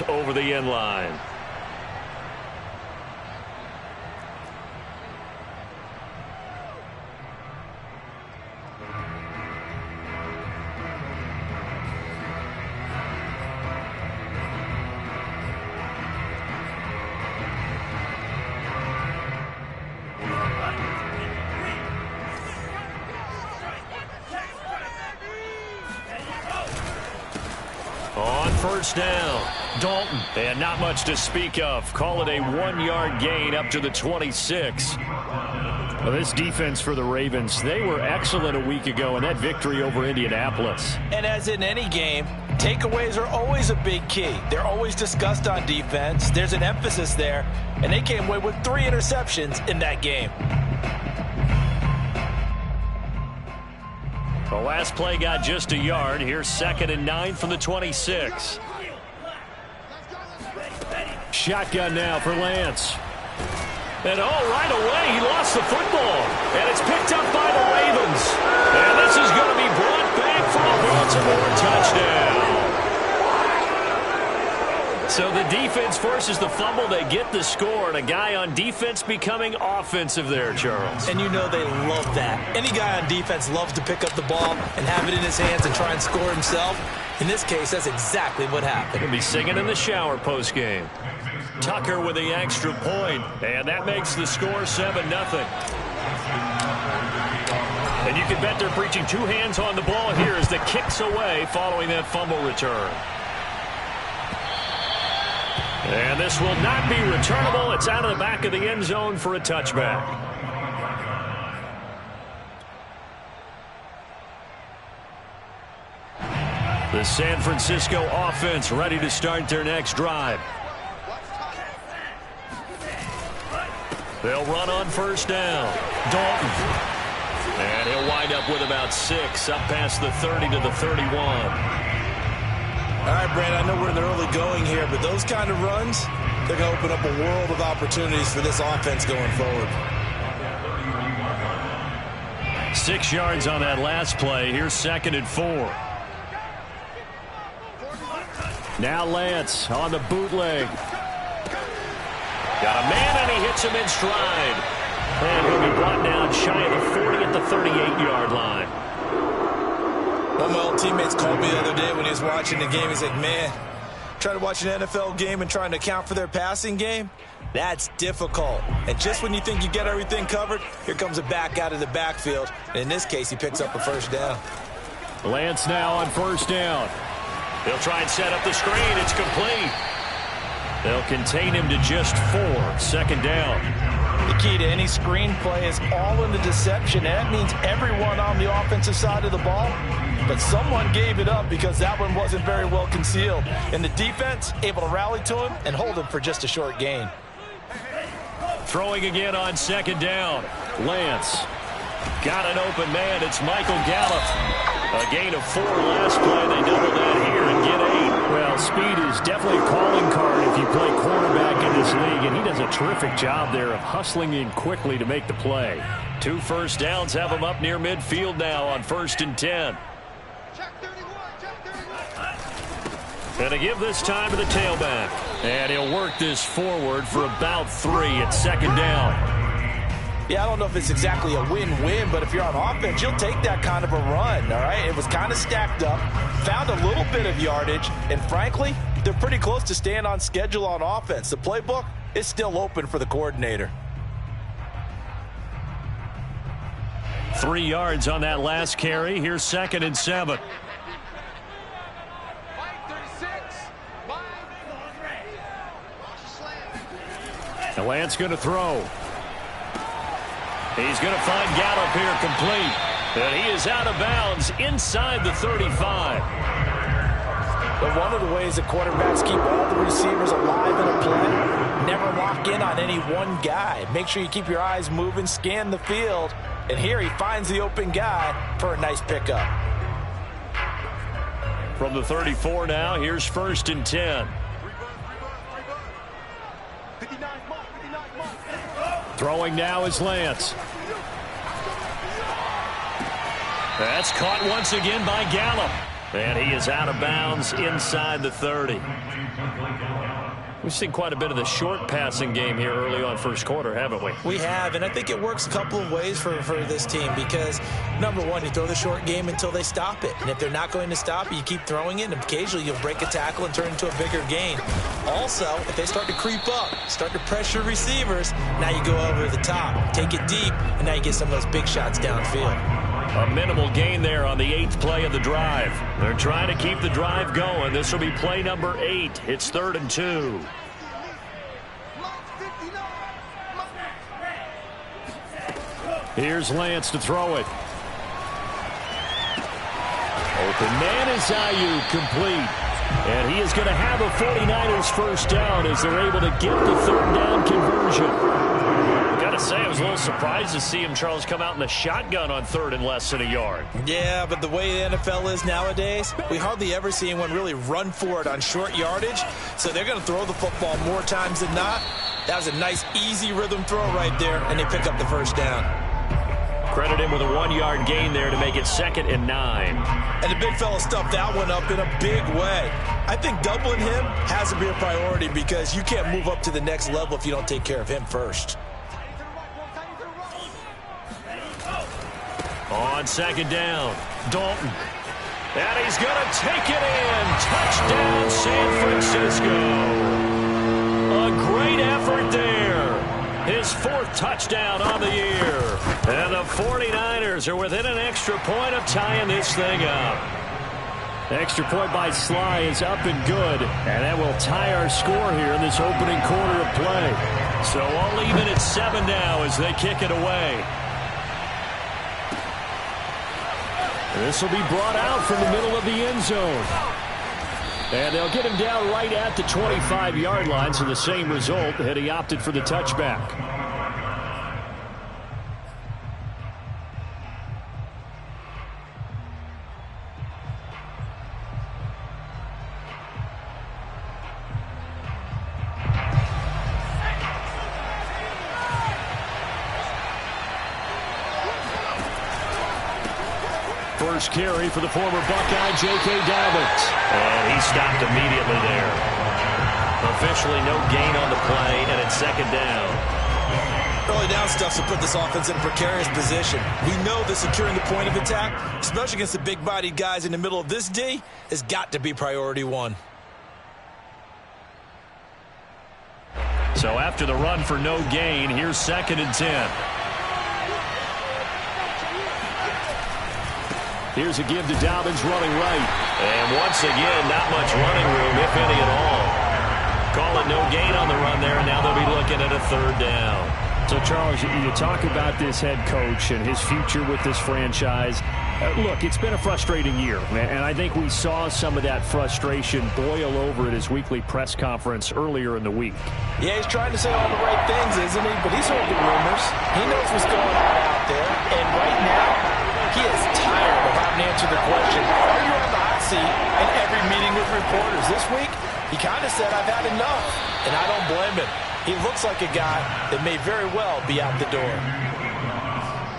over the end line. On first down, Dalton, and not much to speak of. Call it a 1-yard gain up to the 26. Well, this defense for the Ravens, they were excellent a week ago in that victory over Indianapolis. And as in any game, takeaways are always a big key. They're always discussed on defense. There's an emphasis there, and they came away with 3 interceptions in that game. The last play got just a yard. Here's 2nd and 9 from the 26. Shotgun now for Lance. And right away, he lost the football. And it's picked up by the Ravens. And this is going to be brought back for a Baltimore touchdown. So the defense forces the fumble. They get the score. And a guy on defense becoming offensive there, Charles. And you know they love that. Any guy on defense loves to pick up the ball and have it in his hands and try and score himself. In this case, that's exactly what happened. He'll be singing in the shower postgame. Tucker with the extra point, and that makes the score 7-0. And you can bet they're preaching 2 hands on the ball here as the kicks away following that fumble return. And this will not be returnable. It's out of the back of the end zone for a touchback. The San Francisco offense ready to start their next drive. They'll run on first down. Dalton. And he'll wind up with about 6 up past the 30 to the 31. All right, Brandon, I know we're in the early going here, but those kind of runs, they're going to open up a world of opportunities for this offense going forward. 6 yards on that last play. Here's 2nd and 4. Now Lance on the bootleg. Got a man, and he hits him in stride. And he'll be brought down shy of the 40 at the 38-yard line. One of my old teammates called me the other day when he was watching the game. He's like, man, trying to watch an NFL game and trying to account for their passing game, that's difficult. And just when you think you get everything covered, here comes a back out of the backfield. And in this case, he picks up a first down. Lance now on first down. They'll try and set up the screen. It's complete. They'll contain him to just 4. 2nd down. The key to any screen play is all in the deception. And that means everyone on the offensive side of the ball. But someone gave it up because that one wasn't very well concealed. And the defense able to rally to him and hold him for just a short gain. Throwing again on 2nd down. Lance. Got an open man. It's Michael Gallup. A gain of 4 last play. They double that here and get 8. Well, speed is definitely a calling card if you play quarterback in this league, and he does a terrific job there of hustling in quickly to make the play. 2 first downs have him up near midfield now on 1st and 10. And to give this time to the tailback. And he'll work this forward for about 3 at 2nd down. Yeah, I don't know if it's exactly a win-win, but if you're on offense, you'll take that kind of a run, all right? It was kind of stacked up, found a little bit of yardage, and frankly, they're pretty close to staying on schedule on offense. The playbook is still open for the coordinator. 3 yards on that last carry. Here's 2nd and 7. And Lance going to throw. He's going to find Gallup here complete. And he is out of bounds inside the 35. But one of the ways that quarterbacks keep all the receivers alive in a play, never lock in on any one guy. Make sure you keep your eyes moving, scan the field. And here he finds the open guy for a nice pickup. From the 34 now, here's 1st and 10. Throwing now is Lance. That's caught once again by Gallup. And he is out of bounds inside the 30. We've seen quite a bit of the short passing game here early on first quarter, haven't we? We have, and I think it works a couple of ways for this team because, number one, you throw the short game until they stop it. And if they're not going to stop it, you keep throwing it, and occasionally you'll break a tackle and turn it into a bigger gain. Also, if they start to creep up, start to pressure receivers, now you go over the top, take it deep, and now you get some of those big shots downfield. A minimal gain there on the 8th play of the drive. They're trying to keep the drive going. This will be play number 8. It's 3rd and 2. Here's Lance to throw it. Open man is Ayuk, complete. And he is going to have a 49ers first down as they're able to get the 3rd down conversion. Gotta say, I was a little surprised to see him, Charles, come out in the shotgun on 3rd and less than a yard. Yeah, but the way the NFL is nowadays, we hardly ever see anyone really run for it on short yardage. So they're going to throw the football more times than not. That was a nice, easy rhythm throw right there, and they pick up the first down. Credit him with a 1-yard gain there to make it 2nd and 9. And the big fella stuffed that one up in a big way. I think doubling him has to be a priority because you can't move up to the next level if you don't take care of him first. On 2nd down, Dalton. And he's going to take it in. Touchdown, San Francisco. A great effort there. His 4th touchdown on the year. And the 49ers are within an extra point of tying this thing up. Extra point by Sly is up and good. And that will tie our score here in this opening quarter of play. So all even at 7 now as they kick it away. This will be brought out from the middle of the end zone. And they'll get him down right at the 25-yard line, so the same result had he opted for the touchback. First carry for the former Buckeye, J.K. Dobbins. And he stopped immediately there. Officially no gain on the play, and it's 2nd down. Early down stuff to put this offense in a precarious position. We know that securing the point of attack, especially against the big-bodied guys in the middle of this D, has got to be priority 1. So after the run for no gain, here's 2nd and 10. Here's a give to Dobbins running right. And once again, not much running room, if any at all. Call it no gain on the run there, and now they'll be looking at a 3rd down. So, Charles, you talk about this head coach and his future with this franchise. Look, it's been a frustrating year, and I think we saw some of that frustration boil over at his weekly press conference earlier in the week. Yeah, he's trying to say all the right things, isn't he? But he's heard the rumors. He knows what's going on out there. And right now, he is tired of having to answer the question, are you on the hot seat in every meeting with reporters? This week, he kind of said, I've had enough. And I don't blame him. He looks like a guy that may very well be out the door.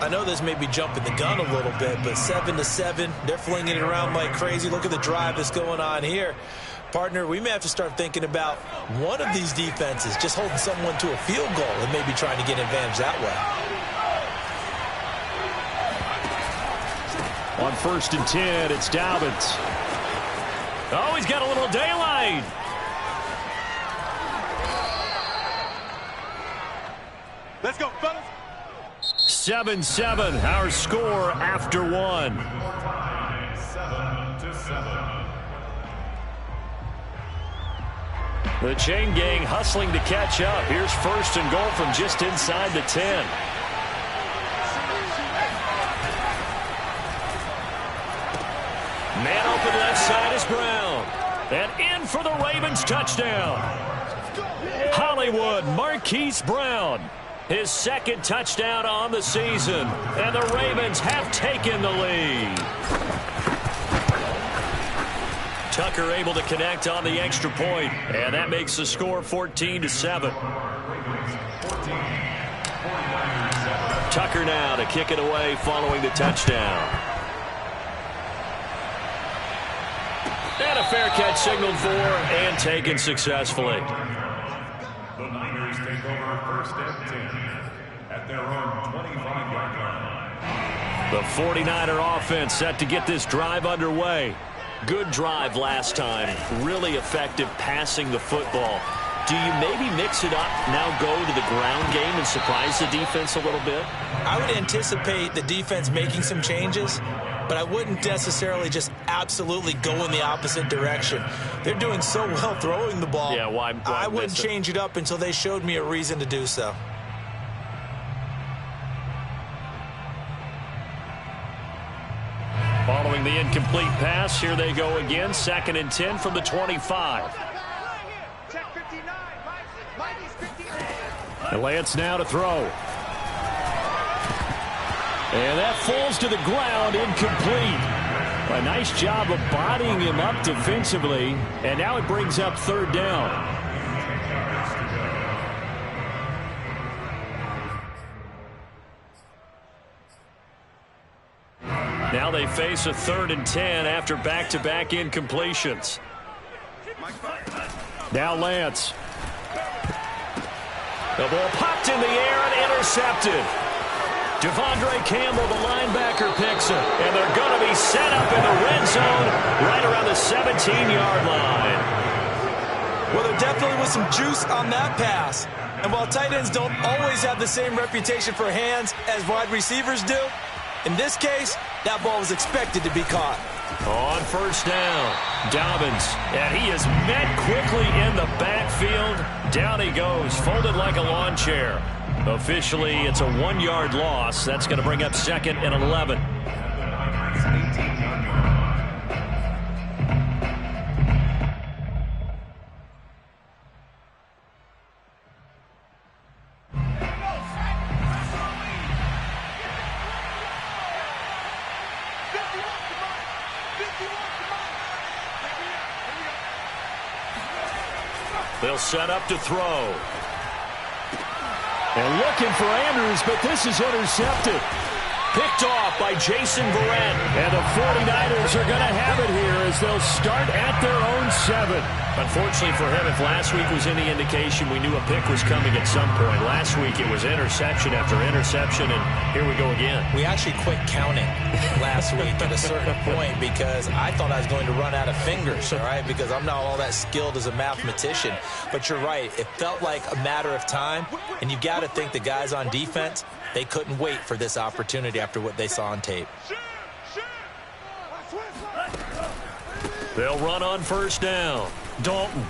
I know this may be jumping the gun a little bit, but 7-7, they're flinging it around like crazy. Look at the drive that's going on here. Partner, we may have to start thinking about one of these defenses just holding someone to a field goal and maybe trying to get an advantage that way. On 1st and 10, it's Dobbins. Oh, he's got a little daylight. Let's go, fellas. 7-7, our score after 1. 7-7. The chain gang hustling to catch up. Here's 1st and goal from just inside the 10. Man open left side is Brown. And in for the Ravens touchdown. Hollywood Marquise Brown. His 2nd touchdown on the season. And the Ravens have taken the lead. Tucker able to connect on the extra point. And that makes the score 14-7. Tucker now to kick it away following the touchdown. And a fair catch signaled for and taken successfully. The Niners take over first and 10 at their own 25-yard line. The 49er offense set to get this drive underway. Good drive last time. Really effective passing the football. Do you maybe mix it up, now go to the ground game and surprise the defense a little bit? I would anticipate the defense making some changes, but I wouldn't necessarily just absolutely go in the opposite direction. They're doing so well throwing the ball. Yeah, why I wouldn't change it up until they showed me a reason to do so. Following the incomplete pass, here they go again. 2nd and 10 from the 25. And Lance now to throw. And that falls to the ground, incomplete. A nice job of bodying him up defensively. And now it brings up 3rd down. Now they face a 3rd and 10 after back-to-back incompletions. Now Lance. The ball popped in the air and intercepted. Devondre Campbell, the linebacker, picks it. And they're going to be set up in the red zone right around the 17-yard line. Well, there definitely was some juice on that pass. And while tight ends don't always have the same reputation for hands as wide receivers do, in this case, that ball was expected to be caught. On 1st down, Dobbins, and he is met quickly in the backfield. Down he goes, folded like a lawn chair. Officially, it's a 1-yard loss. That's going to bring up 2nd and 11. They'll set up to throw. And looking for Andrews, but this is intercepted. Picked off by Jason Verrett. And the 49ers are going to have it here as they'll start at their own 7. Unfortunately for him, if last week was any indication, we knew a pick was coming at some point. Last week it was interception after interception, and here we go again. We actually quit counting last week at a certain point because I thought I was going to run out of fingers, all right, because I'm not all that skilled as a mathematician. But you're right. It felt like a matter of time, and you got to think the guys on defense, they couldn't wait for this opportunity after what they saw on tape. They'll run on 1st down. Dalton.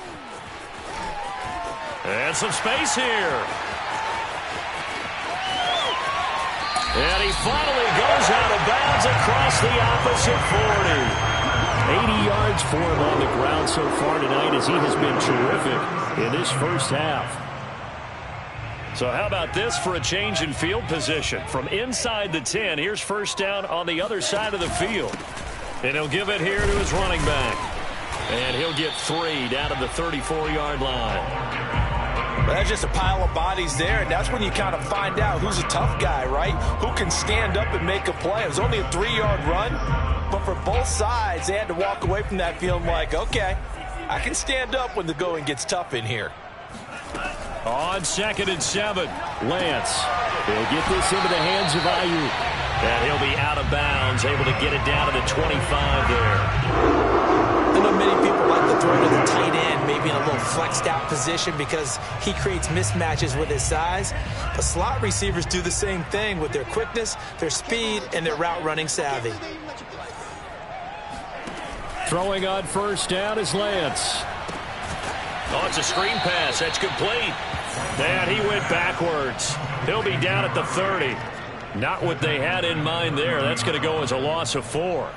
And some space here. And he finally goes out of bounds across the opposite 40. 80 yards for him on the ground so far tonight as he has been terrific in this first half. So how about this for a change in field position? From inside the 10, here's 1st down on the other side of the field. And he'll give it here to his running back. And he'll get 3 down to the 34-yard line. But that's just a pile of bodies there, and that's when you kind of find out who's a tough guy, right? Who can stand up and make a play. It was only a 3-yard run, but for both sides, they had to walk away from that feeling like, okay, I can stand up when the going gets tough in here. On 2nd and 7, Lance. He'll get this into the hands of Ayuk. And he'll be out of bounds, able to get it down to the 25 there. I know many people like to throw to the tight end, maybe in a little flexed out position because he creates mismatches with his size. But slot receivers do the same thing with their quickness, their speed, and their route running savvy. Throwing on 1st down is Lance. Oh, it's a screen pass. That's complete. And he went backwards. He'll be down at the 30. Not what they had in mind there. That's going to go as a loss of 4.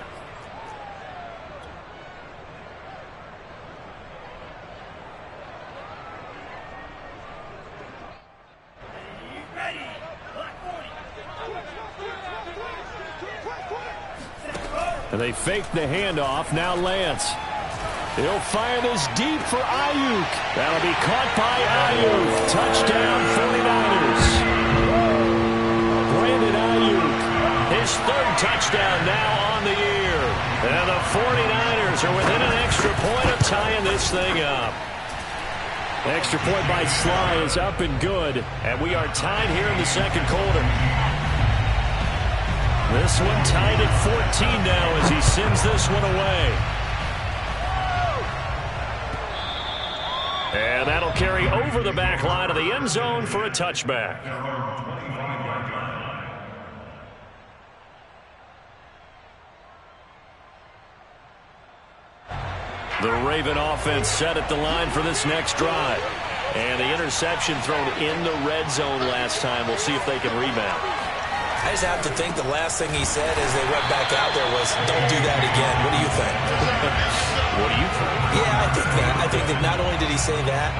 And they fake the handoff. Now Lance. He'll fire this deep for Ayuk. That'll be caught by Ayuk. Touchdown 49ers. Brandon Ayuk. His 3rd touchdown now on the year. And the 49ers are within an extra tying this thing up. Extra point by Sly is up and good. And we are tied here in the second quarter. This one tied at 14 now as he sends this one away. And that'll carry over the back line of the end zone for a touchback. The Raven offense set at the line for this next drive. And the interception thrown in the red zone last time. We'll see if they can rebound. I just have to think the last thing he said as they went back out there was, don't do that again. What do you think? What do you think? Yeah, I think that. I think that not only did he say that,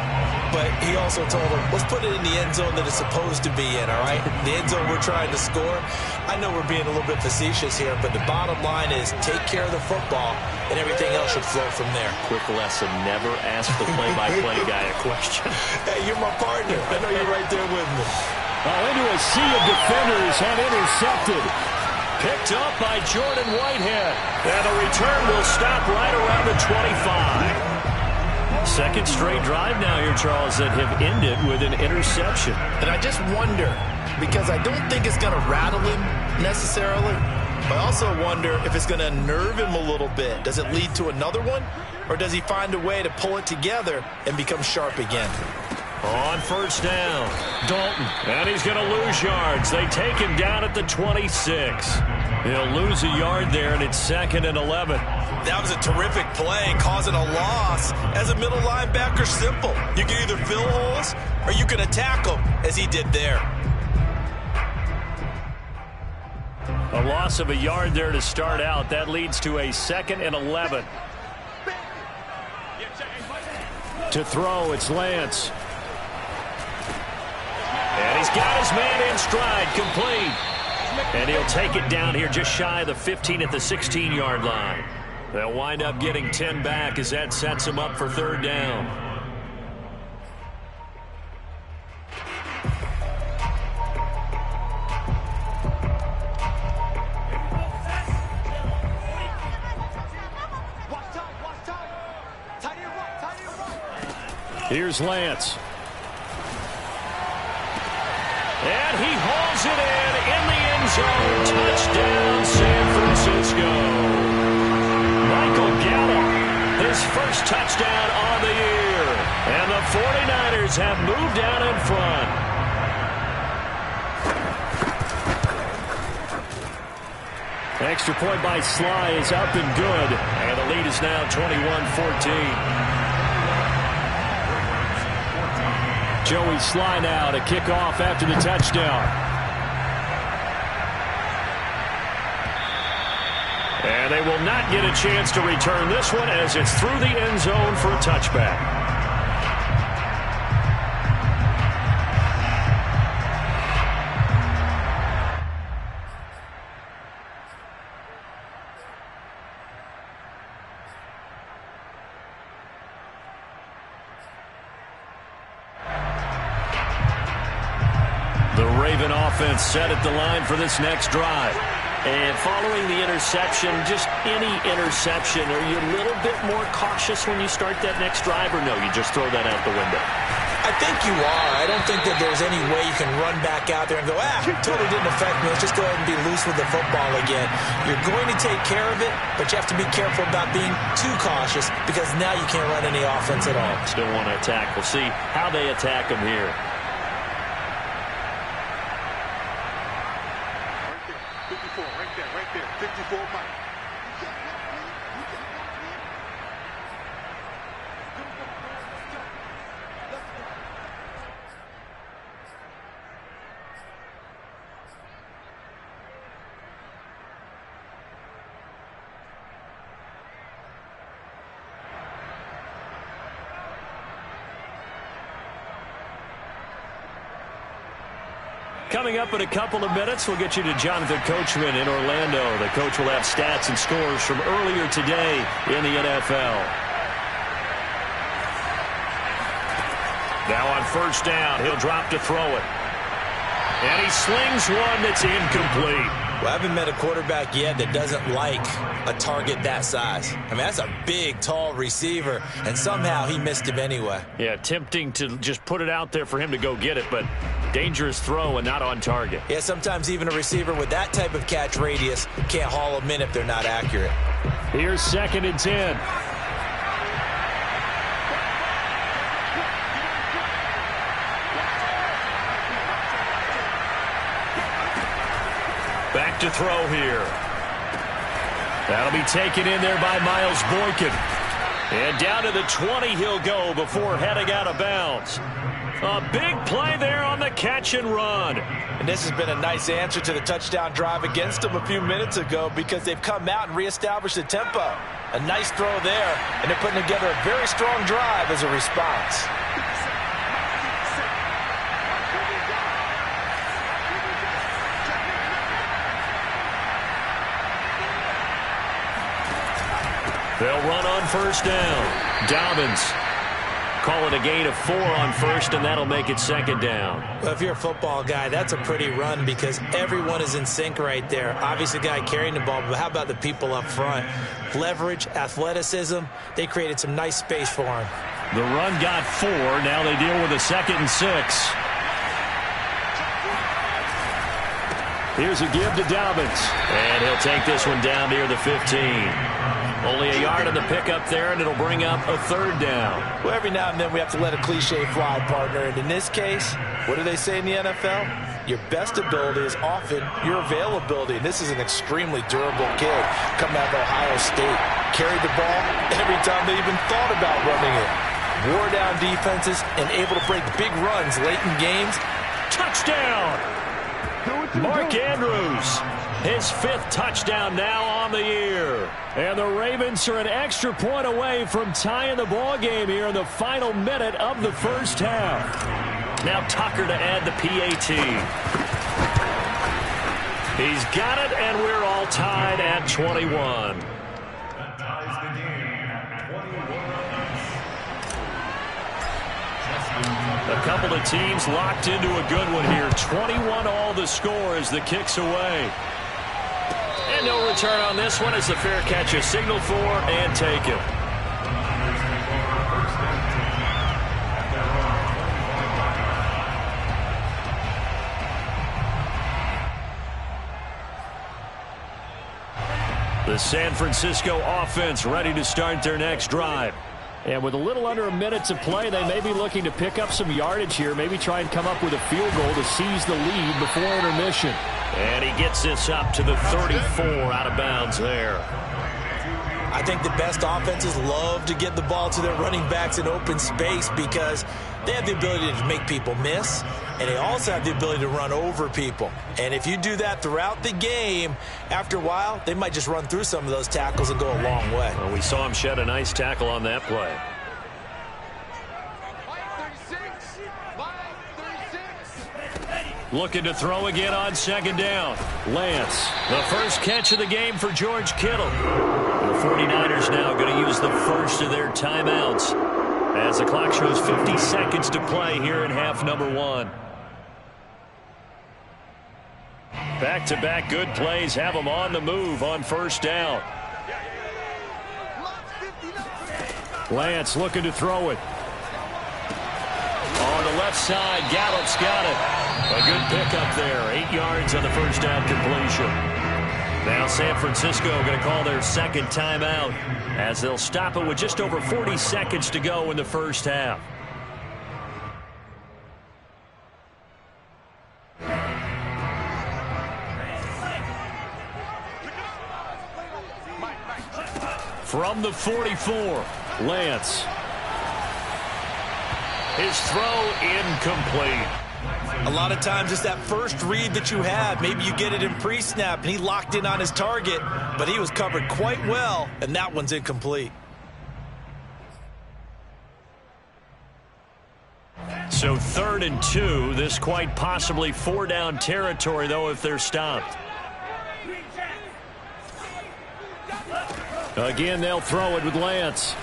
but he also told them, let's put it in the end zone that it's supposed to be in, all right? The end zone we're trying to score. I know we're being a little bit facetious here, but the bottom line is take care of the football, and everything else should flow from there. Quick lesson, never ask the play-by-play guy a question. Hey, you're my partner. I know you're right there with me. Into a sea of defenders and intercepted. Picked up by Jordan Whitehead. And the return will stop right around the 25. Second straight drive now here, Charles, that have ended with an interception. And I just wonder, because I don't think it's going to rattle him necessarily, but I also wonder if it's going to unnerve him a little bit. Does it lead to another one? Or does he find a way to pull it together and become sharp again? On first down, Dalton. And he's going to lose yards. They take him down at the 26. He'll lose a yard there, and it's 2nd and 11. That was a terrific play, causing a loss. As a middle linebacker, simple. You can either fill holes or you can attack them, as he did there. A loss of a yard there to start out. That leads to a 2nd and 11. To throw, it's Lance. And he's got his man in stride, complete. And he'll take it down here just shy of the 15 at the 16-yard line. They'll wind up getting 10 back as that sets him up for 3rd down. Here's Lance. And he hauls it in the end zone. Touchdown, San Francisco. Michael Gallup, his first touchdown on the year. And the 49ers have moved out in front. Extra point by Sly is up and good. And the lead is now 21-14. Joey Sly now to kick off after the touchdown. And they will not get a chance to return this one as it's through the end zone for a touchback. The Raven offense set at the line for this next drive. And following the interception, just any interception, are you a little bit more cautious when you start that next drive, or no, you just throw that out the window? I think you are. I don't think that there's any way you can run back out there and go, totally didn't affect me. Let's just go ahead and be loose with the football again. You're going to take care of it, but you have to be careful about being too cautious because now you can't run any offense at all. Still want to attack. We'll see how they attack them here. 54, right there, 54 Mike. Coming up in a couple of minutes, we'll get you to Jonathan Coachman in Orlando. The coach will have stats and scores from earlier today in the NFL. Now on first down, he'll drop to throw it. And he slings one that's incomplete. Well, I haven't met a quarterback yet that doesn't like a target that size. I mean, that's a big, tall receiver, and somehow he missed him anyway. Yeah, tempting to just put it out there for him to go get it, but dangerous throw and not on target. Yeah, sometimes even a receiver with that type of catch radius can't haul them in if they're not accurate. Here's 2nd and 10. Back to throw here. That'll be taken in there by Miles Boykin. And down to the 20 he'll go before heading out of bounds. A big play there on the catch and run. And this has been a nice answer to the touchdown drive against them a few minutes ago because they've come out and reestablished the tempo. A nice throw there, and they're putting together a very strong drive as a response. They'll run on 1st down. Dobbins call it a gain of 4 on 1st, and that'll make it 2nd down. Well, if you're a football guy, that's a pretty run because everyone is in sync right there. Obviously, the guy carrying the ball, but how about the people up front? Leverage, athleticism, they created some nice space for him. The run got 4. Now they deal with a 2nd and 6. Here's a give to Dobbins. And he'll take this one down near the 15. Only a yard on the pickup there, and it'll bring up a 3rd down. Well, every now and then we have to let a cliche fly, partner. And in this case, what do they say in the NFL? Your best ability is often your availability. And this is an extremely durable kid coming out of Ohio State. Carried the ball every time they even thought about running it. Wore down defenses and able to break big runs late in games. Touchdown! Mark Andrews, his 5th touchdown now on the year. And the Ravens are an extra point away from tying the ball game here in the final minute of the 1st half. Now Tucker to add the PAT. He's got it, and we're all tied at 21. That ties the game at 21. A couple of teams locked into a good one here. 21 all the score as the kick's away. And no return on this one as the fair catch is signaled for and taken. The San Francisco offense ready to start their next drive. And with a little under a minute to play, they may be looking to pick up some yardage here, maybe try and come up with a field goal to seize the lead before intermission. And he gets this up to the 34 out of bounds there. I think the best offenses love to get the ball to their running backs in open space because they have the ability to make people miss, and they also have the ability to run over people. And if you do that throughout the game, after a while, they might just run through some of those tackles and go a long way. Well, we saw him shed a nice tackle on that play. Looking to throw again on 2nd down. Lance, the first catch of the game for George Kittle. The 49ers now going to use the first of their timeouts as the clock shows 50 seconds to play here in half number 1. Back-to-back good plays have them on the move on 1st down. Lance looking to throw it. On the left side, Gallup's got it. A good pickup there. 8 yards on the 1st down completion. Now San Francisco going to call their 2nd timeout as they'll stop it with just over 40 seconds to go in the 1st half. From the 44, Lance. His throw incomplete. A lot of times it's that first read that you have. Maybe you get it in pre-snap, and he locked in on his target, but he was covered quite well, and that one's incomplete. So 3rd and 2, this quite possibly 4-down territory, though, if they're stopped. Again, they'll throw it with Lance.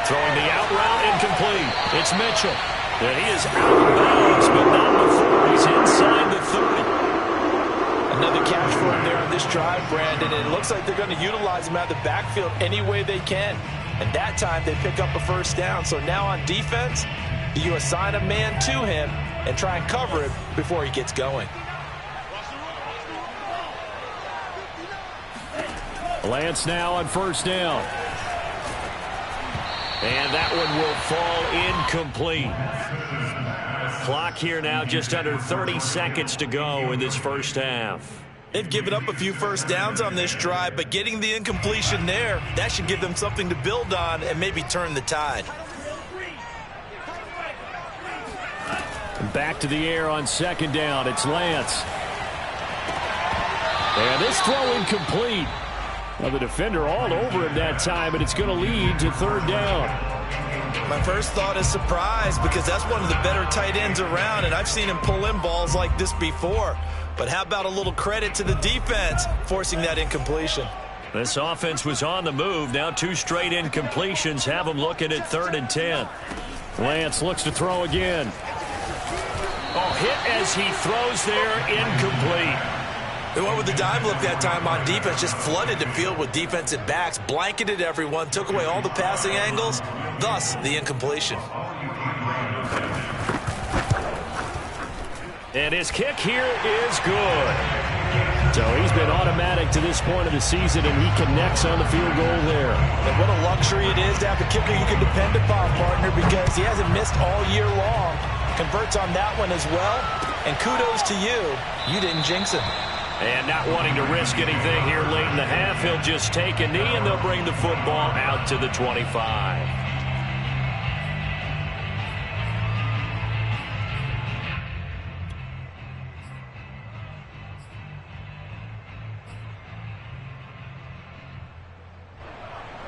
Throwing the out route, incomplete. It's Mitchell. And he is out of bounds, but not before he's inside the 30. Another catch for him there on this drive, Brandon. And it looks like they're going to utilize him out of the backfield any way they can. And that time they pick up a first down. So now on defense, do you assign a man to him and try and cover him before he gets going? Lance now on first down. And that one will fall incomplete. Clock here now, just under 30 seconds to go in this first half. They've given up a few first downs on this drive, but getting the incompletion there, that should give them something to build on and maybe turn the tide. Back to the air on second down. It's Lance. And this throw incomplete. Now the defender all over him that time, and it's going to lead to third down. My first thought is surprise, because that's one of the better tight ends around, and I've seen him pull in balls like this before. But how about a little credit to the defense forcing that incompletion? This offense was on the move. Now 2 straight incompletions have them looking at 3rd and 10. Lance looks to throw again. Oh, hit as he throws there, incomplete. They went with the dive look that time on defense, just flooded the field with defensive backs, blanketed everyone, took away all the passing angles, thus the incompletion. And his kick here is good. So he's been automatic to this point of the season, and he connects on the field goal there. And what a luxury it is to have a kicker you can depend upon, partner, because he hasn't missed all year long. Converts on that one as well, and kudos to you. You didn't jinx him. And not wanting to risk anything here late in the half, he'll just take a knee, and they'll bring the football out to the 25.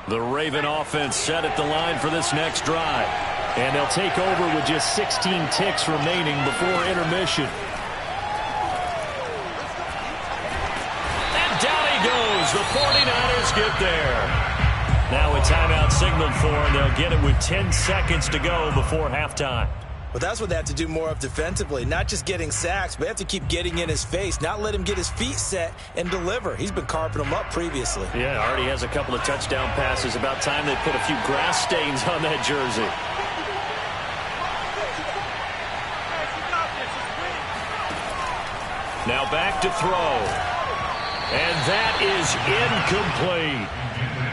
The Raven offense set at the line for this next drive. And they'll take over with just 16 ticks remaining before intermission. The 49ers get there. Now a timeout signaled for, and they'll get it with 10 seconds to go before halftime. Well, that's what they have to do more of defensively, not just getting sacks, but they have to keep getting in his face, not let him get his feet set and deliver. He's been carving them up previously. Yeah, already has a couple of touchdown passes. About time they put a few grass stains on that jersey. Now back to throw. And that is incomplete.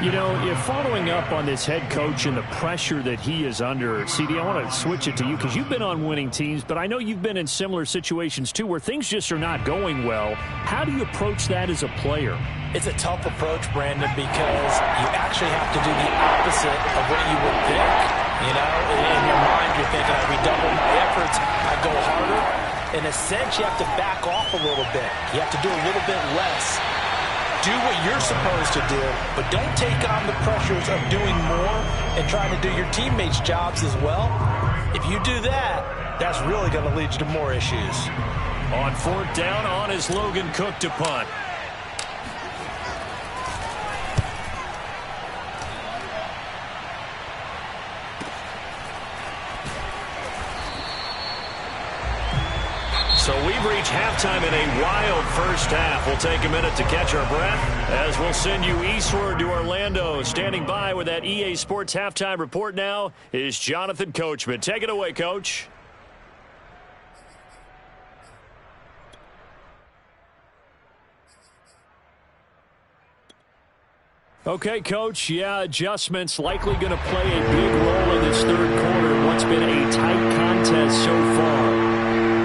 You know, if following up on this head coach and the pressure that he is under, CD, I want to switch it to you because you've been on winning teams, but I know you've been in similar situations too where things just are not going well. How do you approach that as a player? It's a tough approach, Brandon, because you actually have to do the opposite of what you would think. You know, in your mind, you're thinking, I redouble my efforts, I go harder. In a sense, you have to back off a little bit. You have to do a little bit less. Do what you're supposed to do, but don't take on the pressures of doing more and trying to do your teammates' jobs as well. If you do that, that's really going to lead you to more issues. On 4th down, on is Logan Cook to punt. So we've reached halftime in a wild first half. We'll take a minute to catch our breath as we'll send you eastward to Orlando. Standing by with that EA Sports halftime report now is Jonathan Coachman. Take it away, Coach. Okay, Coach. Yeah, adjustments likely going to play a big role in this third quarter. What's been a tight contest so far.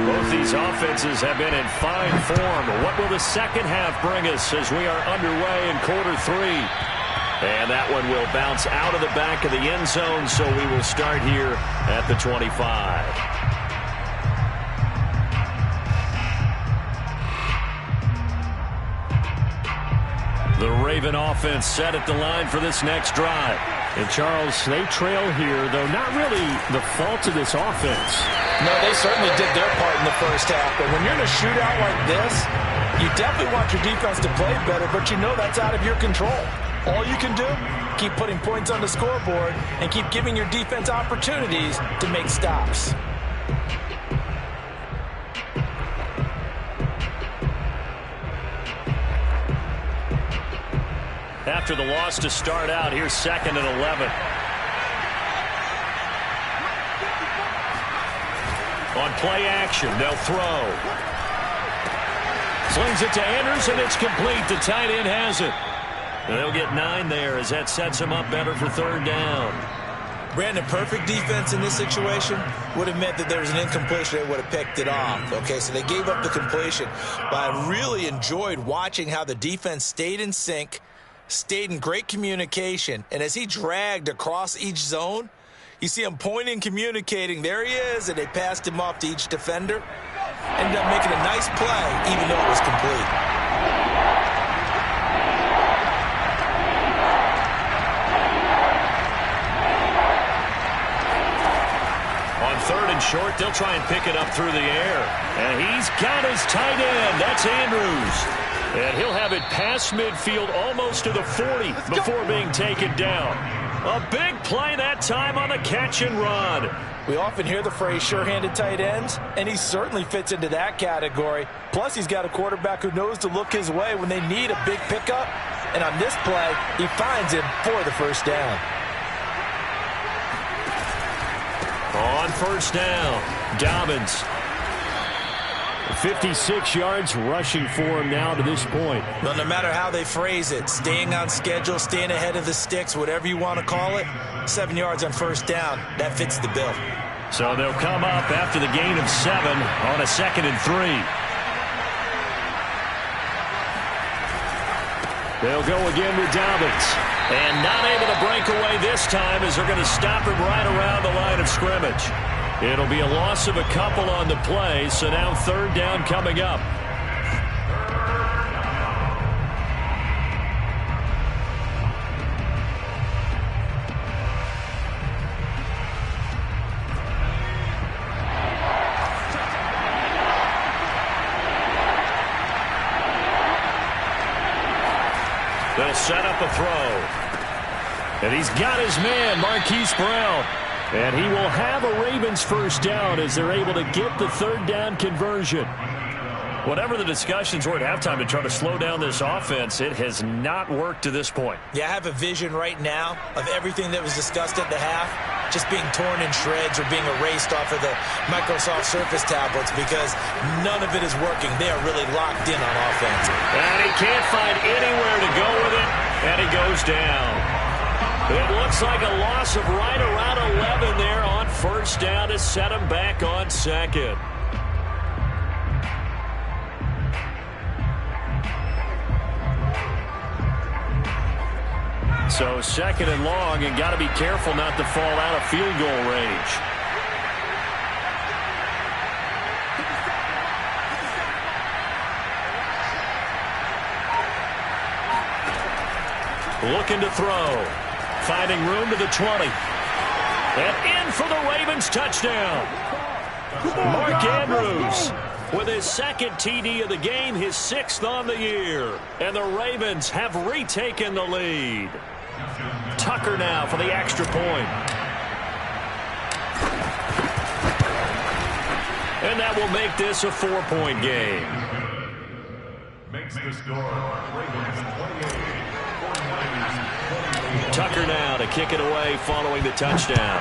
Both these offenses have been in fine form. What will the second half bring us as we are underway in quarter 3? And that one will bounce out of the back of the end zone, so we will start here at the 25. The Raven offense set at the line for this next drive. And, Charles, they trail here, though not really the fault of this offense. No, they certainly did their part in the first half. But when you're in a shootout like this, you definitely want your defense to play better, but you know that's out of your control. All you can do, keep putting points on the scoreboard and keep giving your defense opportunities to make stops. after the loss to start out. Here's 2nd and 11. On play action, they'll throw. Slings it to Andrews, and it's complete. The tight end has it. And they'll get 9 there as that sets him up better for 3rd down. Brandon, perfect defense in this situation would have meant that there was an incompletion. They would have picked it off. Okay, so they gave up the completion. But I really enjoyed watching how the defense stayed in sync, stayed in great communication. And as he dragged across each zone, you see him pointing, communicating. There he is, and they passed him off to each defender. Ended up making a nice play, even though it was complete. On 3rd and short, they'll try and pick it up through the air. And he's got his tight end. That's Andrews. And he'll have it past midfield almost to the 40 before being taken down. A big play that time on the catch and run. We often hear the phrase sure-handed tight ends, and he certainly fits into that category. Plus, he's got a quarterback who knows to look his way when they need a big pickup. And on this play, he finds him for the 1st down. On 1st down, Dobbins. 56 yards rushing for him now to this point. Well, no matter how they phrase it, staying on schedule, staying ahead of the sticks, whatever you want to call it, 7 yards on 1st down, that fits the bill. So they'll come up after the gain of 7 on a 2nd and 3. They'll go again with Dobbins. And not able to break away this time as they're going to stop him right around the line of scrimmage. It'll be a loss of a couple on the play, so now 3rd down coming up. They'll set up a throw. And he's got his man, Marquise Brown. And he will have a Ravens 1st down as they're able to get the 3rd down conversion. Whatever the discussions were at halftime to try to slow down this offense, it has not worked to this point. Yeah, I have a vision right now of everything that was discussed at the half just being torn in shreds or being erased off of the Microsoft Surface tablets because none of it is working. They are really locked in on offense. And he can't find anywhere to go with it, and he goes down. It looks like a loss of right around 11 there on 1st down to set him back on 2nd. So 2nd and long, and got to be careful not to fall out of field goal range. Looking to throw. Finding room to the 20. And in for the Ravens touchdown. Mark Andrews with his 2nd TD of the game, his 6th on the year. And the Ravens have retaken the lead. Tucker now for the extra point. And that will make this a 4-point game. Makes the score Ravens 28. Tucker now to kick it away following the touchdown.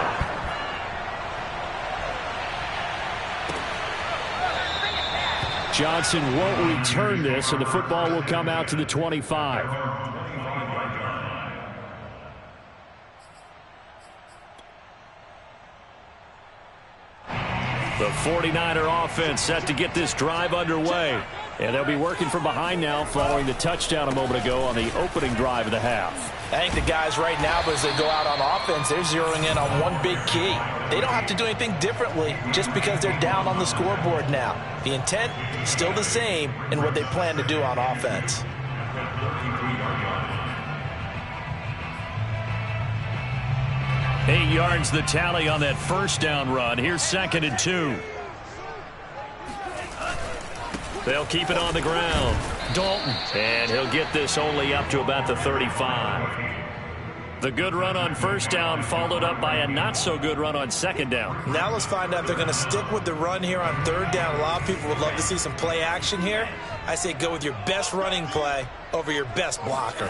Johnson won't return this, and the football will come out to the 25. The 49er offense set to get this drive underway. And they'll be working from behind now following the touchdown a moment ago on the opening drive of the half. I think the guys right now, as they go out on offense, they're zeroing in on one big key. They don't have to do anything differently just because they're down on the scoreboard now. The intent, still the same in what they plan to do on offense. Eight yards the tally on that 1st down run. Here's 2nd and 2. They'll keep it on the ground. Dalton. And he'll get this only up to about the 35. The good run on 1st down followed up by a not-so-good run on 2nd down. Now let's find out if they're going to stick with the run here on 3rd down. A lot of people would love to see some play action here. I say go with your best running play over your best blocker.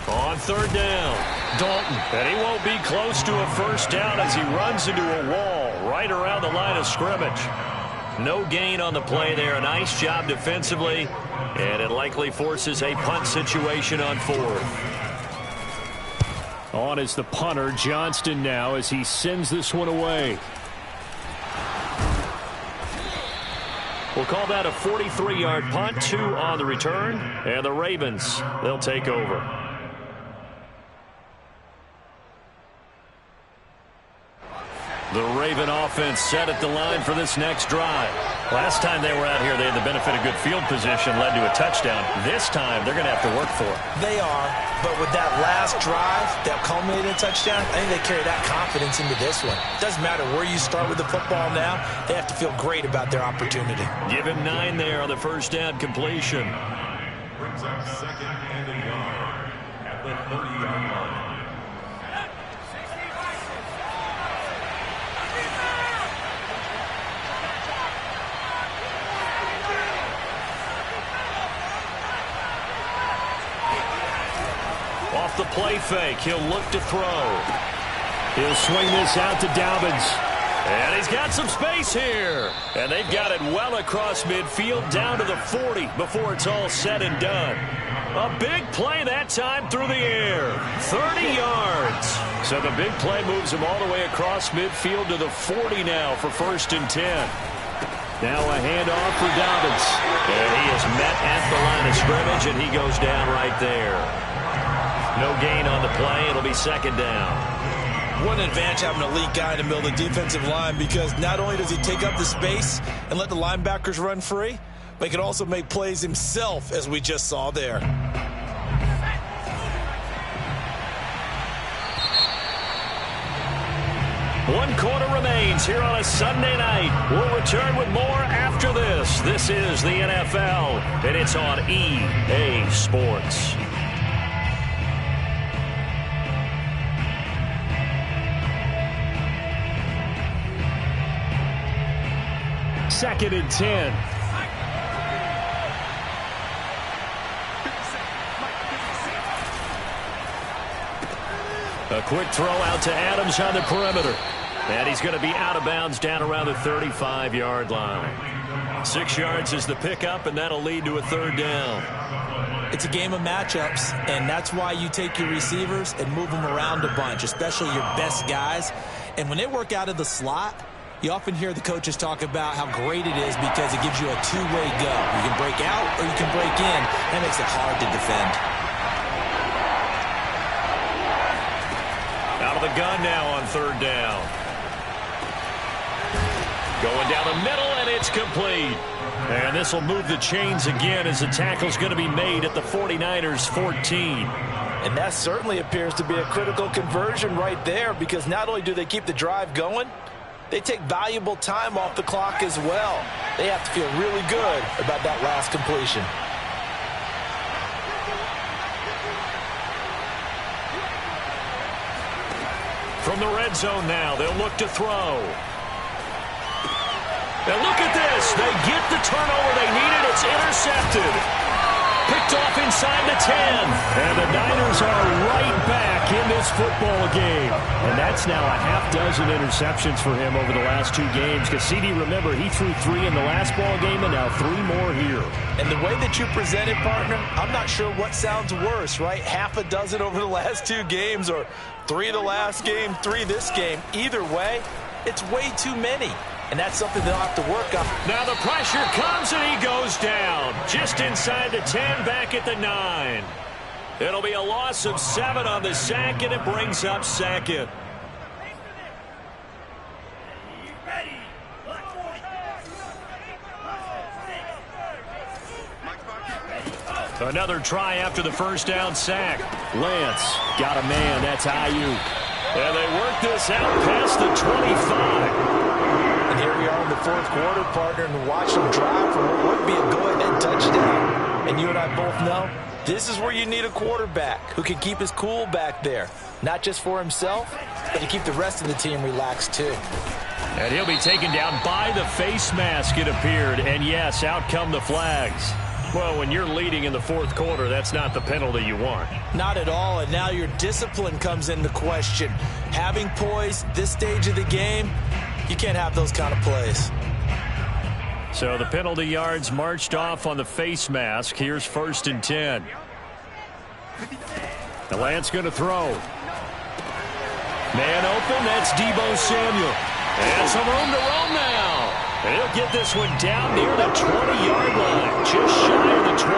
On third down, Dalton. And he won't be close to a first down as he runs into a wall right around the line of scrimmage. No gain on the play there. A nice job defensively. And it likely forces a punt situation on fourth. On is the punter, Johnston, now as he sends this one away. We'll call that a 43-yard punt, 2 on the return. And the Ravens, they'll take over. The Raven offense set at the line for this next drive. Last time they were out here, they had the benefit of good field position, led to a touchdown. This time, they're going to have to work for it. They are, but with that last drive that culminated in a touchdown, I think they carry that confidence into this one. It doesn't matter where you start with the football now. They have to feel great about their opportunity. Give him 9 there on the first down completion. Brings up second and a yard at the 30-yard line. Off the play fake, he'll look to throw. He'll swing this out to Dobbins. And he's got some space here. And they've got it well across midfield down to the 40 before it's all said and done. A big play that time through the air. 30 yards. So the big play moves him all the way across midfield to the 40 now for 1st and 10. Now a handoff for Dobbins. And he is met at the line of scrimmage, and he goes down right there. No gain on the play. It'll be 2nd down. What an advantage having an elite guy in the middle of the defensive line, because not only does he take up the space and let the linebackers run free, but he can also make plays himself, as we just saw there. One quarter remains here on a Sunday night. We'll return with more after this. This is the NFL, and it's on EA Sports. 2nd and 10. A quick throw out to Adams on the perimeter. And he's going to be out of bounds down around the 35-yard line. 6 yards is the pickup, and that'll lead to a 3rd down. It's a game of matchups, and that's why you take your receivers and move them around a bunch, especially your best guys. And when they work out of the slot, you often hear the coaches talk about how great it is because it gives you a two-way go. You can break out or you can break in. That makes it hard to defend. Out of the gun now on 3rd down. Going down the middle, and it's complete. And this will move the chains again as the tackle's going to be made at the 49ers 14. And that certainly appears to be a critical conversion right there, because not only do they keep the drive going, they take valuable time off the clock as well. They have to feel really good about that last completion. From the red zone now, they'll look to throw. And look at this. They get the turnover they needed. It's intercepted. Picked off inside the 10. And the Niners are right back in this football game. And that's now a half-dozen interceptions for him over the last 2 games. Because CD, remember, he threw 3 in the last ball game and now 3 more here. And the way that you present it, partner, I'm not sure what sounds worse, right? Half a dozen over the last 2 games, or 3 the last game, 3 this game. Either way, it's way too many. And that's something they'll have to work on. Now the pressure comes and he goes down. Just inside the 10, back at the 9. It'll be a loss of 7 on the sack, and it brings up 2nd. Another try after the first down sack. Lance got a man. That's Ayuk. And they work this out past the 25. And here we are in the 4th quarter, partner, and watch them drive for what would be a go-ahead touchdown. And you and I both know this is where you need a quarterback who can keep his cool back there. Not just for himself, but to keep the rest of the team relaxed too. And he'll be taken down by the face mask, it appeared. And yes, out come the flags. Well, when you're leading in the fourth quarter, that's not the penalty you want. Not at all, and now your discipline comes into question. Having poise this stage of the game, you can't have those kind of plays. So the penalty yards marched off on the face mask. Here's 1st and 10. The Lance going to throw. Man open, that's Deebo Samuel. And some room to roam now. And he'll get this one down near the 20-yard line, just shy of the 20.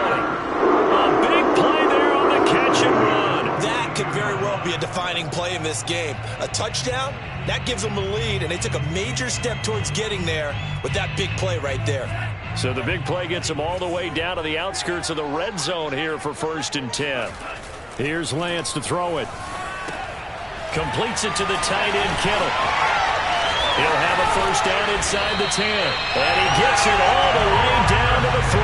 A big play there on the catch and run. That could very well be a defining play in this game. A touchdown, that gives them the lead, and they took a major step towards getting there with that big play right there. So the big play gets them all the way down to the outskirts of the red zone here for 1st and 10. Here's Lance to throw it. Completes it to the tight end, Kittle. He'll have a 1st down inside the 10. And he gets it all the way down to the 3.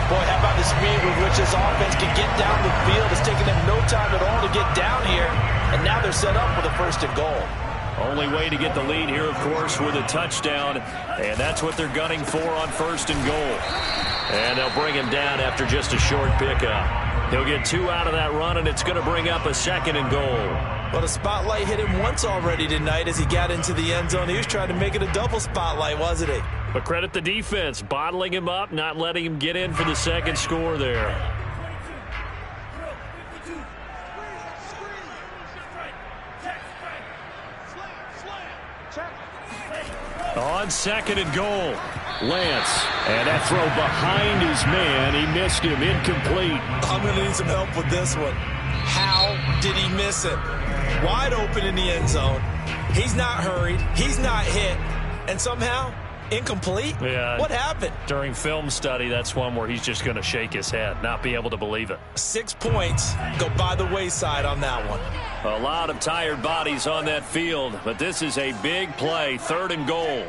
Boy, how about the speed with which this offense can get down the field? It's taken them no time at all to get down here. And now they're set up with a 1st and goal. Only way to get the lead here, of course, with a touchdown. And that's what they're gunning for on 1st and goal. And they'll bring him down after just a short pickup. He'll get 2 out of that run, and it's going to bring up a 2nd and goal. Well, the spotlight hit him once already tonight as he got into the end zone. He was trying to make it a double spotlight, wasn't he? But credit the defense, bottling him up, not letting him get in for the 2nd score there. On 2nd and goal, Lance. And that throw behind his man. He missed him. Incomplete. I'm going to need some help with this one. How did he miss it? Wide open in the end zone. He's not hurried. He's not hit. And somehow, incomplete? Yeah. What happened? During film study, that's one where he's just going to shake his head, not be able to believe it. 6 points go by the wayside on that one. A lot of tired bodies on that field, but this is a big play, 3rd and goal.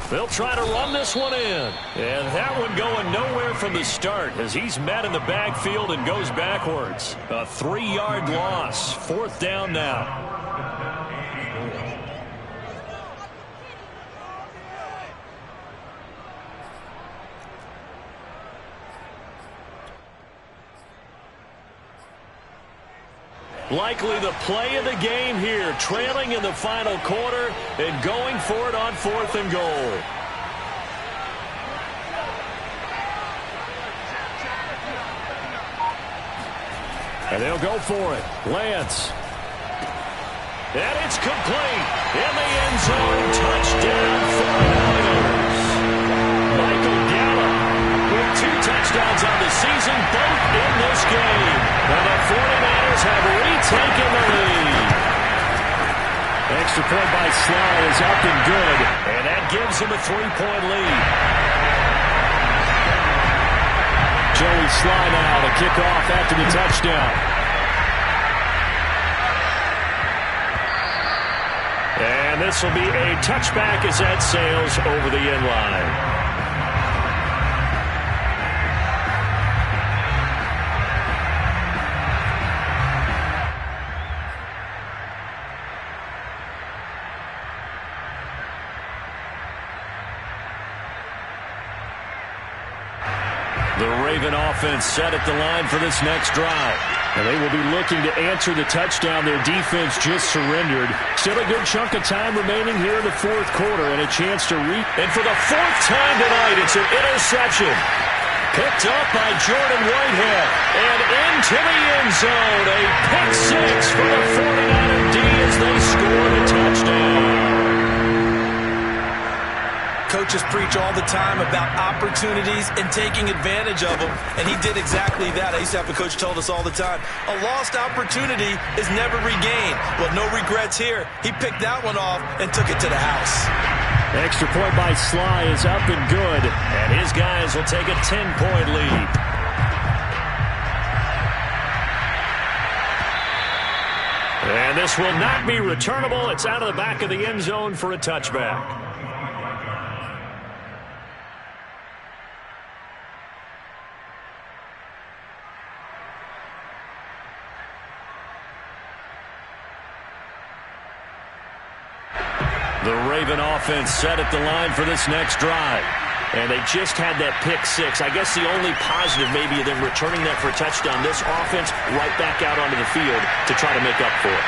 They'll try to run this one in. And that one going nowhere from the start as he's met in the backfield and goes backwards. A 3-yard loss. 4th down now. Likely the play of the game here, trailing in the final quarter and going for it on 4th and goal. And they'll go for it. Lance. And it's complete. In the end zone, touchdown 49ers. Michael Gallup with 2 touchdowns on the season, both in this game. And the 49ers have retaken the lead. Extra point by Sly is up and good. And that gives him a 3-point lead. Joey Sly now to kick off after the touchdown. And this will be a touchback as that sails over the end line. The Raven offense set at the line for this next drive. And they will be looking to answer the touchdown their defense just surrendered. Still a good chunk of time remaining here in the 4th quarter and a chance to And for the 4th time tonight, it's an interception. Picked up by Jordan Whitehead. And into the end zone. A pick 6 for the 49er D as they score the touchdown. Coaches preach all the time about opportunities and taking advantage of them, and he did exactly that. I used to have a coach told us all the time, a lost opportunity is never regained. Well, no regrets here. He picked that one off and took it to the house. Extra point by Sly is up and good, and his guys will take a 10-point lead. And this will not be returnable. It's out of the back of the end zone for a touchback. The Raven offense set at the line for this next drive. And they just had that pick six. I guess the only positive maybe of them returning that for a touchdown. This offense right back out onto the field to try to make up for it.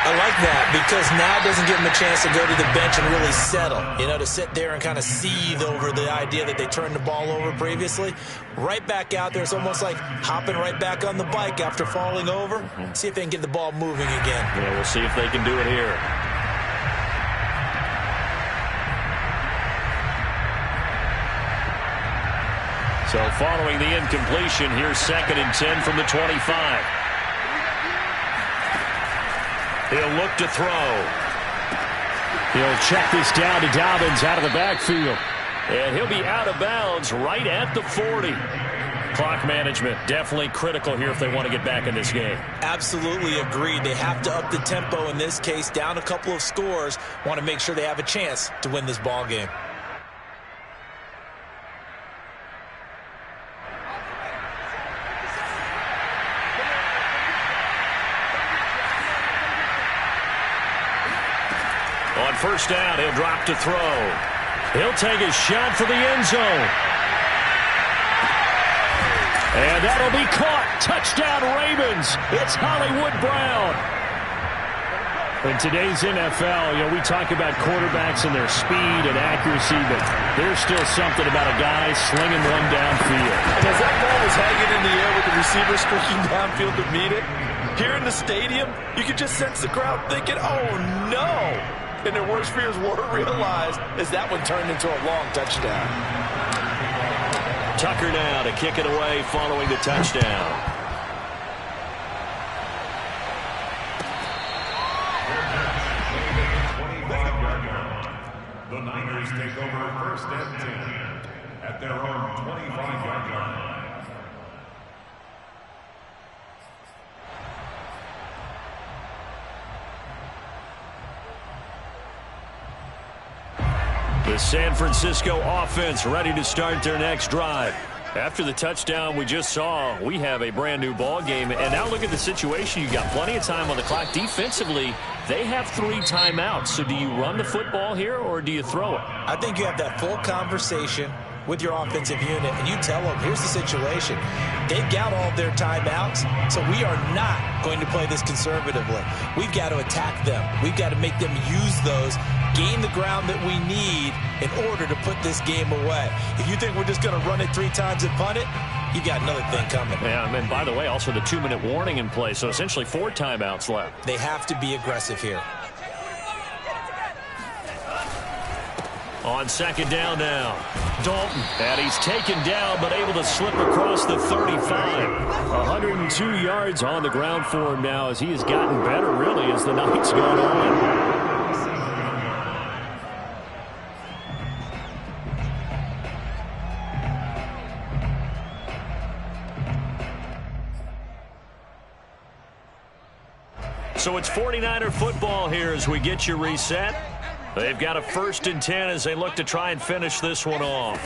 I like that because now it doesn't give them a chance to go to the bench and really settle. You know, to sit there and kind of seethe over the idea that they turned the ball over previously. Right back out there. It's almost like hopping right back on the bike after falling over. See if they can get the ball moving again. Yeah, we'll see if they can do it here. So following the incompletion, here's 2nd and 10 from the 25. He'll look to throw. He'll check this down to Dobbins out of the backfield. And he'll be out of bounds right at the 40. Clock management definitely critical here if they want to get back in this game. Absolutely agreed. They have to up the tempo in this case, down a couple of scores. Want to make sure they have a chance to win this ball game. On first down, he'll drop to throw. He'll take his shot for the end zone. And that'll be caught. Touchdown, Ravens. It's Hollywood Brown. In today's NFL, you know, we talk about quarterbacks and their speed and accuracy, but there's still something about a guy slinging one downfield. And as that ball was hanging in the air with the receiver streaking downfield to meet it, here in the stadium, you could just sense the crowd thinking, oh, no. And their worst fears were realized as that one turned into a long touchdown. Tucker now to kick it away following the touchdown. The Niners take over 1st and 10 at their own 25-yard line. The San Francisco offense ready to start their next drive. After the touchdown we just saw, we have a brand new ball game. And now look at the situation. You've got plenty of time on the clock. Defensively, they have 3 timeouts. So do you run the football here or do you throw it? I think you have that full conversation with your offensive unit, and you tell them, here's the situation. They've got all their timeouts, so we are not going to play this conservatively. We've got to attack them. We've got to make them use those, gain the ground that we need in order to put this game away. If you think we're just going to run it 3 times and punt it, you got another thing coming. Yeah, and by the way, also the 2-minute warning in play, so essentially 4 timeouts left. They have to be aggressive here. On 2nd down now, Dalton. And he's taken down, but able to slip across the 35. 102 yards on the ground for him now as he has gotten better, really, as the night's gone on. So it's 49er football here as we get you reset. They've got a 1st and 10 as they look to try and finish this one off.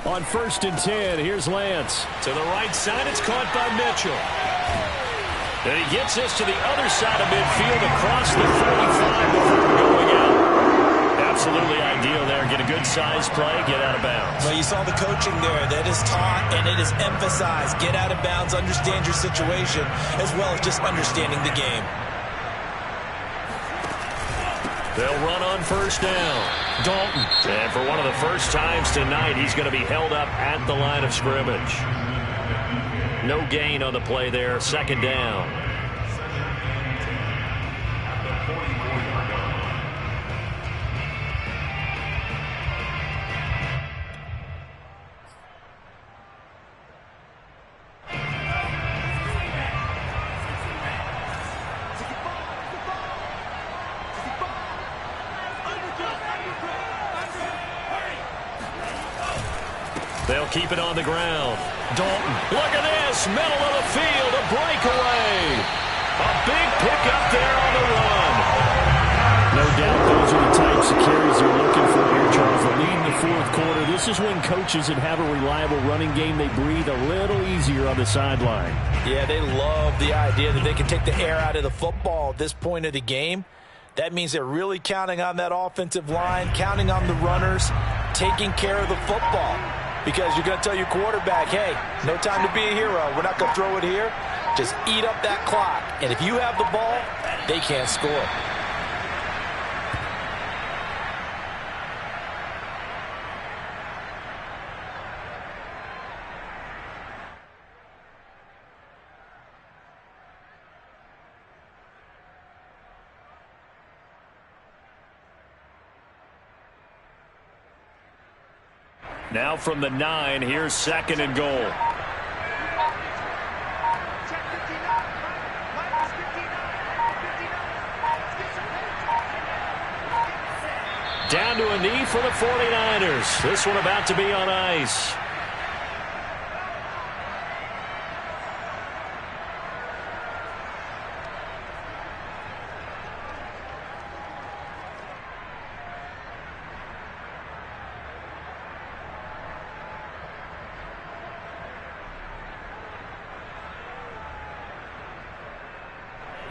On 1st and 10, here's Lance. To the right side, it's caught by Mitchell. And he gets this to the other side of midfield across the 45 before going out. Absolutely ideal there. Get a good size play, get out of bounds. Well, you saw the coaching there. That is taught and it is emphasized. Get out of bounds, understand your situation, as well as just understanding the game. They'll run on 1st down. Dalton. And for one of the first times tonight, he's going to be held up at the line of scrimmage. No gain on the play there. 2nd down. They'll keep it on the ground. Dalton, look at this, middle of the field, a breakaway. A big pickup there on the run. No doubt those are the types of carries they're looking for here, Charles. The lead in the 4th quarter. This is when coaches that have a reliable running game, they breathe a little easier on the sideline. Yeah, they love the idea that they can take the air out of the football at this point of the game. That means they're really counting on that offensive line, counting on the runners, taking care of the football. Because you're going to tell your quarterback, hey, no time to be a hero. We're not going to throw it here. Just eat up that clock. And if you have the ball, they can't score. Now from the 9, here's 2nd and goal. Down to a knee for the 49ers. This one about to be on ice.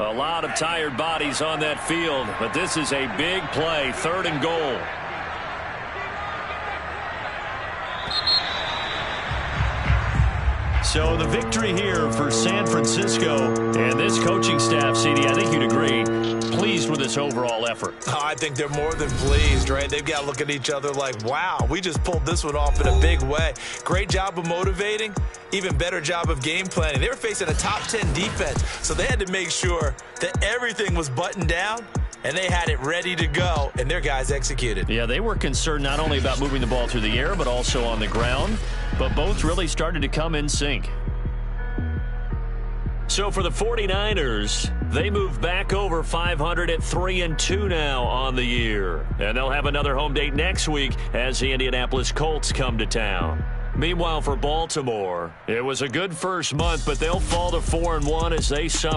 A lot of tired bodies on that field, but this is a big play, 3rd and goal. So the victory here for San Francisco. And this coaching staff, CD, I think you'd agree, pleased with this overall effort. Oh, I think they're more than pleased, right? They've got to look at each other like, wow, we just pulled this one off in a big way. Great job of motivating. Even better job of game planning. They were facing a top 10 defense, so they had to make sure that everything was buttoned down, and they had it ready to go, and their guys executed. Yeah, they were concerned not only about moving the ball through the air, but also on the ground, but both really started to come in sync. So for the 49ers, they move back over 500 at 3-2 now on the year. And they'll have another home date next week as the Indianapolis Colts come to town. Meanwhile, for Baltimore, it was a good first month, but they'll fall to 4-1 as they suffer